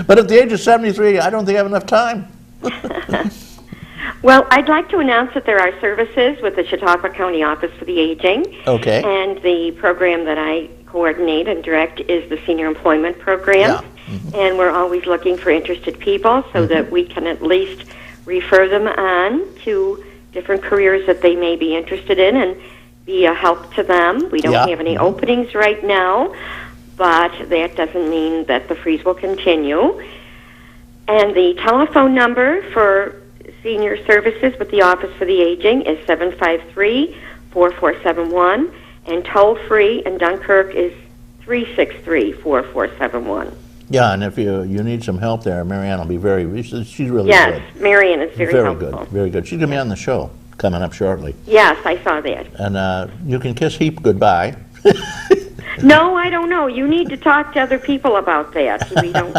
But at the age of 73, I don't think I have enough time. Well, I'd like to announce that there are services with the Chautauqua County Office for the Aging. Okay. And the program that I coordinate and direct is the Senior Employment Program. Yeah. And we're always looking for interested people so that we can at least refer them on to different careers that they may be interested in and be a help to them. We don't have any openings right now, but that doesn't mean that the freeze will continue. And the telephone number for senior services with the Office for the Aging is 753-4471, and toll-free in Dunkirk is 363-4471. Yeah, and if you need some help there, Marianne will be she's really good. Yes, Marianne is very helpful. Good, very good. She's going to be on the show coming up shortly. Yes, I saw that. And you can kiss Heap goodbye. No, I don't know. You need to talk to other people about that. We don't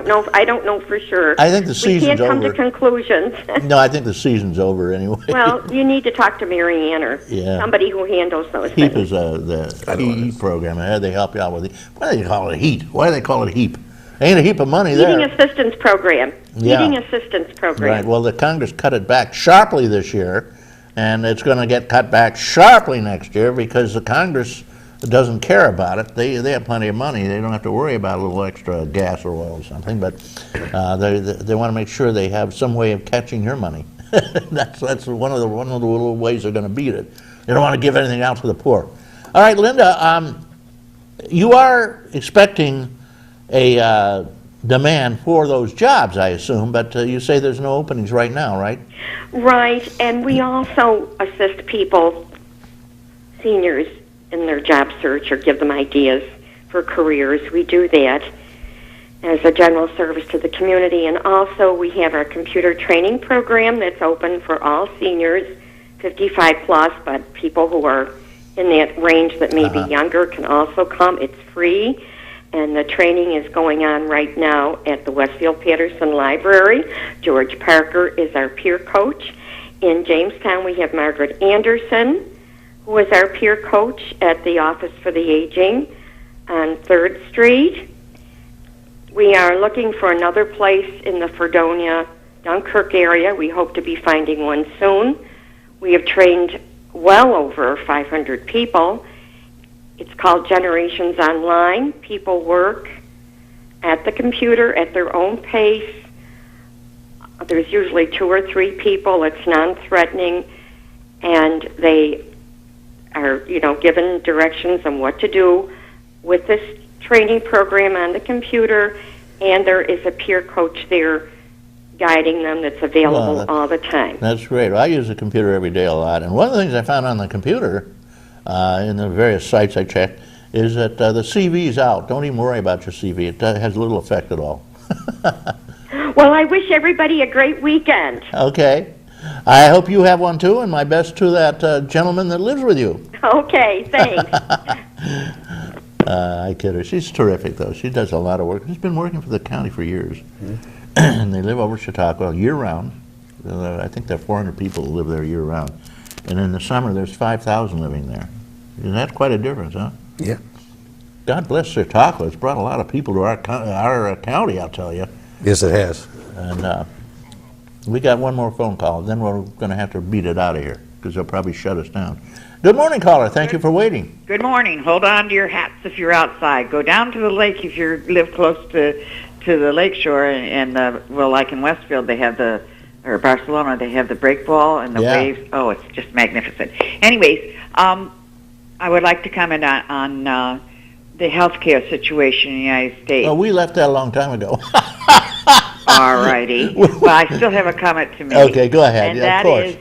know. I don't know for sure. I think the season's over. We can't come to conclusions. No, I think the season's over anyway. Well, you need to talk to Marianne or somebody who handles those Heap things. is the HEAT program. They help you out with it. Why do they call it HEAT? Why do they call it HEAP? Ain't a heap of money there. Heating assistance program. Heating assistance program. Right. Well, the Congress cut it back sharply this year, and it's going to get cut back sharply next year because the Congress doesn't care about it. They have plenty of money. They don't have to worry about a little extra gas or oil or something, but they want to make sure they have some way of catching your money. That's one of the little ways they're going to beat it. They don't want to give anything out to the poor. All right, Linda, you are expecting a demand for those jobs, I assume, but you say there's no openings right now, right? Right, and we also assist people, seniors, in their job search or give them ideas for careers. We do that as a general service to the community, and also we have our computer training program that's open for all seniors, 55 plus, but people who are in that range that may be younger can also come. It's free. And the training is going on right now at the Westfield-Patterson Library. George Parker is our peer coach. In Jamestown, we have Margaret Anderson, who is our peer coach at the Office for the Aging on 3rd Street. We are looking for another place in the Fredonia, Dunkirk area. We hope to be finding one soon. We have trained well over 500 people. It's called Generations Online. People work at the computer at their own pace. There's usually 2 or 3 people. It's non-threatening, and they are, given directions on what to do with this training program on the computer, and there is a peer coach there guiding them that's available all the time. That's great. Well, I use the computer every day a lot, and one of the things I found on the computer in the various sites I checked, is that the CV's out. Don't even worry about your CV. It has little effect at all. Well, I wish everybody a great weekend. Okay. I hope you have one too, and my best to that gentleman that lives with you. Okay, thanks. I kid her. She's terrific, though. She does a lot of work. She's been working for the county for years. And they live over Chautauqua year-round. I think there are 400 people who live there year-round. And in the summer, there's 5,000 living there. And that's quite a difference, huh? Yeah. God bless Chautauqua. It's brought a lot of people to our county, I'll tell you. Yes, it has. And we got one more phone call, then we're going to have to beat it out of here because they'll probably shut us down. Good morning, caller. Thank you for waiting. Good morning. Hold on to your hats if you're outside. Go down to the lake if you live close to the lake shore. And well, like in Westfield, they have or Barcelona, they have the break ball and the waves. Oh, it's just magnificent. Anyways, I would like to comment on the healthcare situation in the United States. Oh, we left that a long time ago. All righty. Well, I still have a comment to make. Okay, go ahead. And yeah, that is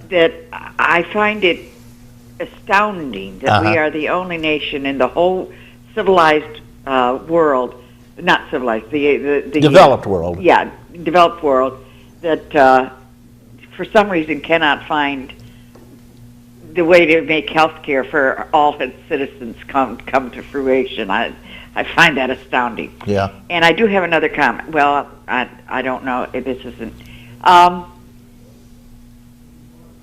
that I find it astounding that we are the only nation in the whole civilized world, not civilized, the developed world. Yeah, developed world, that for some reason cannot find the way to make health care for all its citizens come to fruition. I find that astounding. Yeah. And I do have another comment. Well, I don't know if this isn't.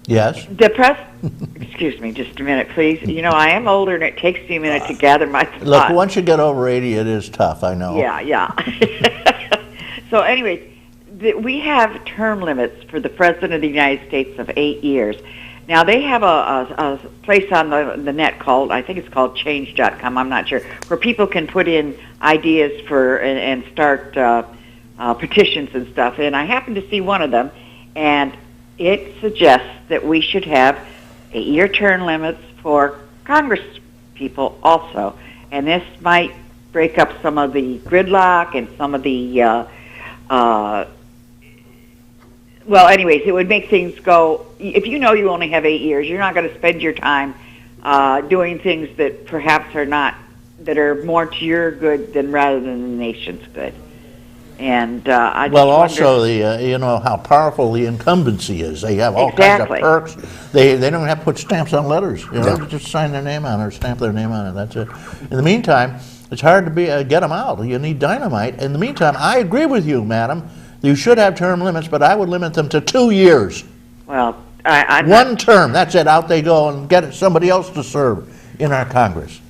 Yes. The press. Excuse me, just a minute, please. You know, I am older, and it takes me a minute to gather my thoughts. Look, once you get over 80, it is tough. I know. Yeah. So anyways, we have term limits for the President of the United States of 8 years. Now, they have a place on the net called, I think it's called change.com, I'm not sure, where people can put in ideas for and start petitions and stuff. And I happened to see one of them, and it suggests that we should have 8-year term limits for Congress people also. And this might break up some of the gridlock and some of the well, anyways, it would make things go, if you know you only have 8 years, you're not going to spend your time doing things that perhaps are not, that are more to your good than rather than the nation's good. And I just Well, wonder, also, you know, how powerful the incumbency is. They have all Exactly. kinds of perks. They don't have to put stamps on letters. You know, just sign their name on it or stamp their name on it. That's it. In the meantime, it's hard to get them out. You need dynamite. In the meantime, I agree with you, madam. You should have term limits, but I would limit them to 2 years. well, I'm One term, that's it. Out they go and get somebody else to serve in our Congress.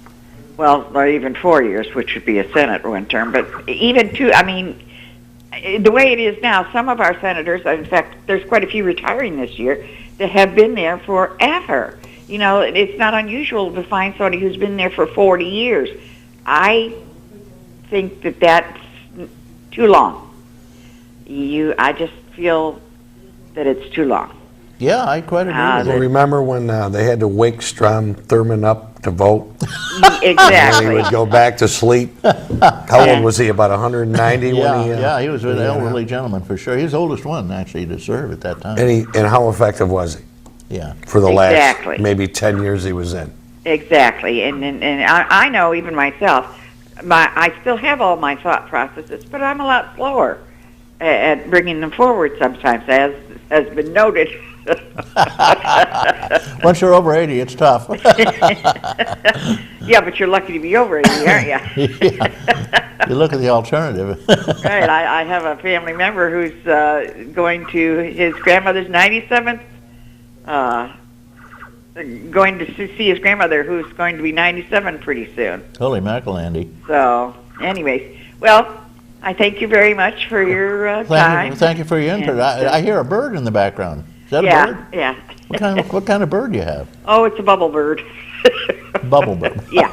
well, or even 4 years, which would be a Senate one term, but even 2, I mean, the way it is now, some of our senators, in fact, there's quite a few retiring this year, that have been there forever. You know, it's not unusual to find somebody who's been there for 40 years. I think that that's too long. I just feel that it's too long. Yeah, I quite agree with Well, you. remember when they had to wake Strom Thurmond up to vote? And he Exactly. would go back to sleep. How old was he? About 190 Yeah, when he? yeah, he was an elderly gentleman for sure. He was the oldest one, actually, to serve at that time. And how effective was he Yeah. for the Exactly. last maybe 10 years he was in? Exactly, and I know even myself, I still have all my thought processes, but I'm a lot slower at bringing them forward sometimes, as has been noted. Once you're over 80, it's tough. Yeah, but you're lucky to be over 80, aren't you? Yeah. You look at the alternative. Right, I have a family member who's going to his grandmother's 97th, going to see his grandmother who's going to be 97 pretty soon. Holy mackerel, Andy. So, anyways, well, I thank you very much for your time. Thank you for your input. And, I hear a bird in the background. Is that a yeah, bird? yeah. What kind of bird do you have? Oh, it's a bubble bird. Bubble bird. Yeah.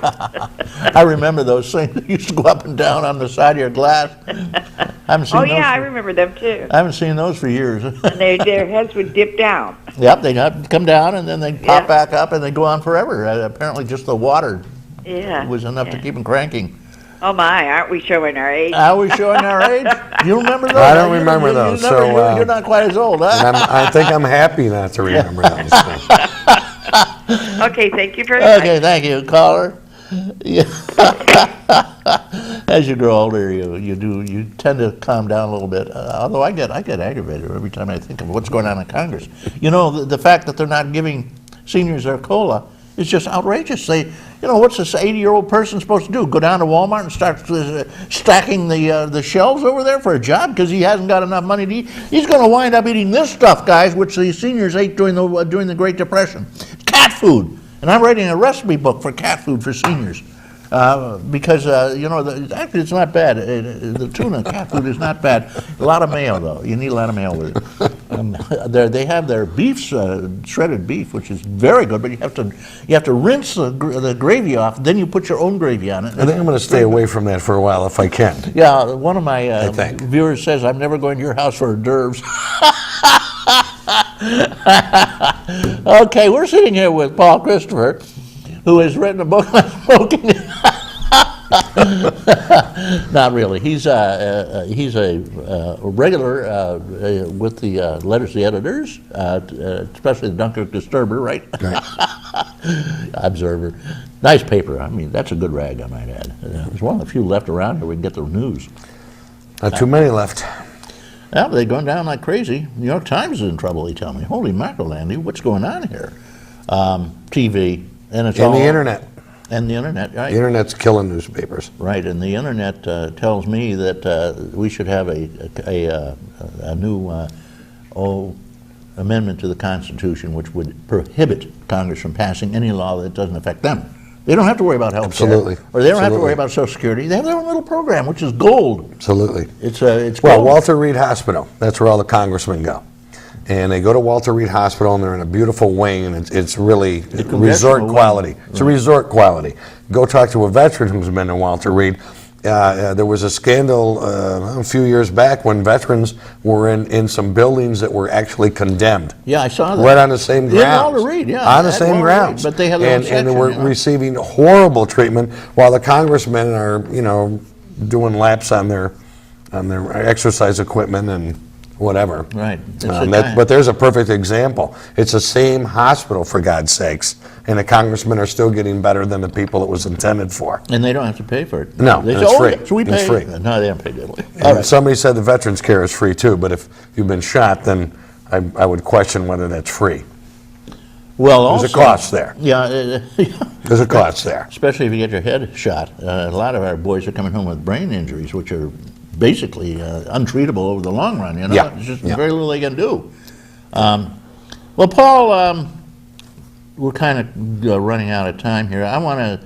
I remember those things that used to go up and down on the side of your glass. I haven't seen Oh, those. yeah, I remember them too. I haven't seen those for years. And their heads would dip down. Yep, they come down and then they pop Yeah. back up and they go on forever. Apparently, just the water Yeah. was enough to yeah. keep them cranking. Oh, my, aren't we showing our age? Are we showing our age? You remember those? I don't remember those, so, you're not quite as old, huh? And I think I'm happy not to remember those. Okay, thank you very much. Okay, thank you, caller. Yeah. As you grow older, you tend to calm down a little bit. Although I get aggravated every time I think of what's going on in Congress. You know, the fact that they're not giving seniors their COLA is just outrageous. What's this 80-year-old person supposed to do? Go down to Walmart and start stacking the shelves over there for a job because he hasn't got enough money to eat? He's going to wind up eating this stuff, guys, which the seniors ate during the Great Depression. Cat food. And I'm writing a recipe book for cat food for seniors. Because, actually it's not bad. The tuna cat food is not bad. A lot of mayo, though. You need a lot of mayo with it. They have their beef, shredded beef, which is very good, but you have to rinse the gravy off, then you put your own gravy on it. I think I'm going to stay away from that for a while if I can. Yeah, one of my think. viewers says, I'm never going to your house for hors d'oeuvres. Okay, we're sitting here with Paul Christopher, who has written a book on smoking. Not really. He's a regular with the letters to the editors, especially the Dunkirk Disturber, right? Observer. Nice paper. I mean, that's a good rag, I might add. There's one of the few left around here we can get the news. Not too many left. Yeah, they're going down like crazy. New York Times is in trouble, they tell me. Holy mackerel, Andy, what's going on here? TV, and it's all... And the internet. And the internet, right. The internet's killing newspapers. Right, and the internet tells me that we should have a new amendment to the Constitution which would prohibit Congress from passing any law that doesn't affect them They don't have to worry about health care. Absolutely. Or they don't have to Absolutely. worry about Social Security. They have their own little program, which is gold. Absolutely. It's Well, gold. Walter Reed Hospital, that's where all the congressmen go. And they go to Walter Reed Hospital, and they're in a beautiful wing, and it's really resort wing. quality. It's a resort quality. Go talk to a veteran who's been to Walter Reed. There was a scandal a few years back when veterans were in some buildings that were actually condemned. Yeah, I saw that. Right on the same grounds. In Walter Reed, yeah. On the At same Walter grounds. Reed, but they have their own and they were section, receiving horrible treatment while the congressmen are, doing laps on their exercise equipment and whatever. Right. But there's a perfect example. It's the same hospital, for God's sakes, and the congressmen are still getting better than the people it was intended for. And they don't have to pay for it. No, They and say, it's oh, free. yeah, so we It's pay. free. No, they don't pay that way. And somebody said the veterans care is free too, but if you've been shot, then I would question whether that's free. Well, There's a cost there. Yeah. There's a cost there. Especially if you get your head shot. A lot of our boys are coming home with brain injuries, which are basically untreatable over the long run. Yeah, There's just yeah. very little they can do. Well, Paul, we're kind of running out of time here. I want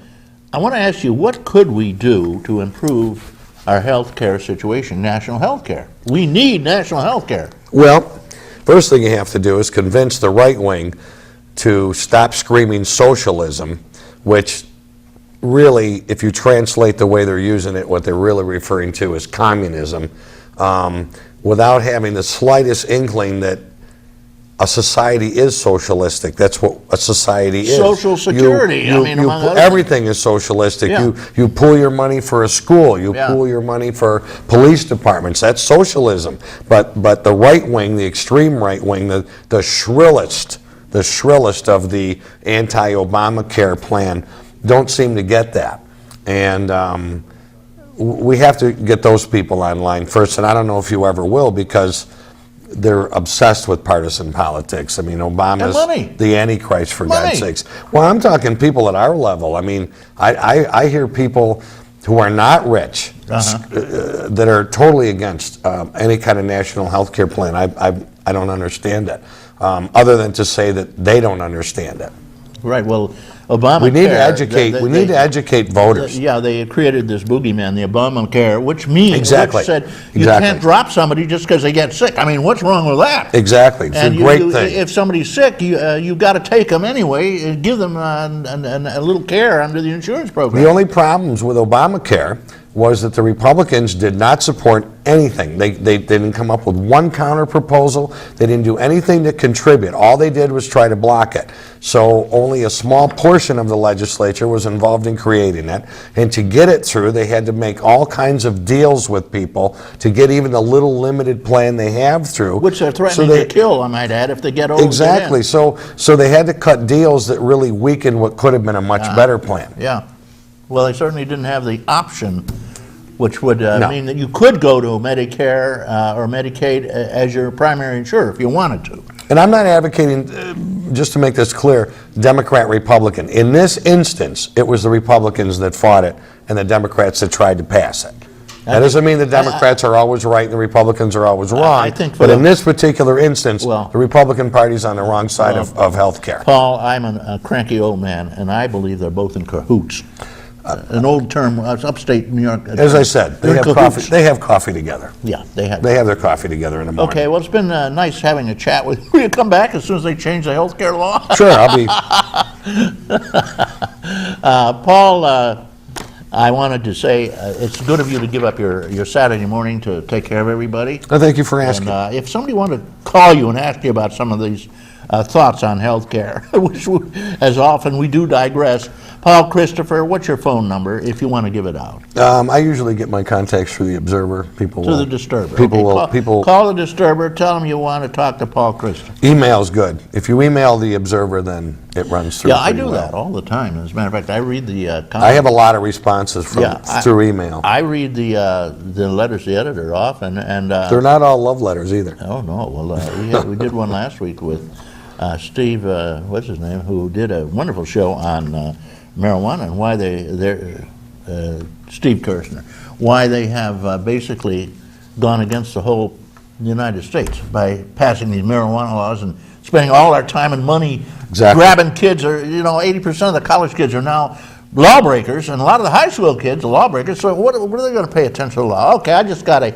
to ask you, what could we do to improve our health care situation, national health care? We need national health care. Well, first thing you have to do is convince the right wing to stop screaming socialism, which really, if you translate the way they're using it, what they're really referring to is communism, without having the slightest inkling that a society is socialistic. That's what a society is. Social Security, among other everything is socialistic. Yeah. You pool your money for a school. You Yeah. pool your money for police departments. That's socialism. But the right wing, the extreme right wing, the shrillest of the anti-Obamacare plan, don't seem to get that. And we have to get those people online first, and I don't know if you ever will, because they're obsessed with partisan politics. I mean, Obama's And money. the Antichrist, for Money. God's sakes. Well, I'm talking people at our level. I mean, I hear people who are not rich that are totally against any kind of national health care plan. I don't understand it, other than to say that they don't understand it. Right. Well, Obamacare. We need to educate. We need to educate voters. Yeah, they created this boogeyman, the Obamacare, which means Exactly. which said you Exactly. can't drop somebody just because they get sick. I mean, what's wrong with that? Exactly. It's a great thing. If somebody's sick, you got to take them anyway. And give them a little care under the insurance program. The only problems with Obamacare was that the Republicans did not support anything. They didn't come up with one counter proposal. They didn't do anything to contribute. All they did was try to block it. So only a small portion of the legislature was involved in creating it. And to get it through, they had to make all kinds of deals with people to get even the little limited plan they have through. Which they're threatening to kill, I might add, if they get over. Exactly. So they had to cut deals that really weakened what could have been a much better plan. Yeah. Well, they certainly didn't have the option, which would No. mean that you could go to Medicare or Medicaid as your primary insurer if you wanted to. And I'm not advocating, just to make this clear, Democrat, Republican. In this instance, it was the Republicans that fought it and the Democrats that tried to pass it. That doesn't mean the Democrats are always right and the Republicans are always wrong. I think for but the- in this particular instance, Well- the Republican Party's on the wrong side of health care. Paul, I'm a cranky old man, and I believe they're both in cahoots. An old term, upstate New York. As I said, they They're have in coffee. cahoots. They have coffee together. Yeah, they have. They have their coffee together in the morning. Okay, well, it's been nice having a chat with you. Will you come back as soon as they change the health care law? Sure, I'll be. Paul, I wanted to say it's good of you to give up your Saturday morning to take care of everybody. No, thank you for asking. And if somebody wanted to call you and ask you about some of these thoughts on health care, which as often we do digress, Paul Christopher, what's your phone number if you want to give it out? I usually get my contacts through the Observer. People To will, the Disturber. People Okay, will. People. Call the Disturber, tell them you want to talk to Paul Christopher. Email's good. If you email the Observer, then it runs through. Yeah, I pretty do well. that all the time. As a matter of fact, I read the I have a lot of responses from through email. I read the letters the editor off, and They're not all love letters either. oh no, well we did one last week with Steve, what's his name, who did a wonderful show on marijuana and why they're Steve Kirshner, why they have basically gone against the whole United States by passing these marijuana laws and spending all our time and money Exactly. grabbing kids. Or 80% of the college kids are now lawbreakers, and a lot of the high school kids are lawbreakers, so what are they going to pay attention to law? Okay, I just got a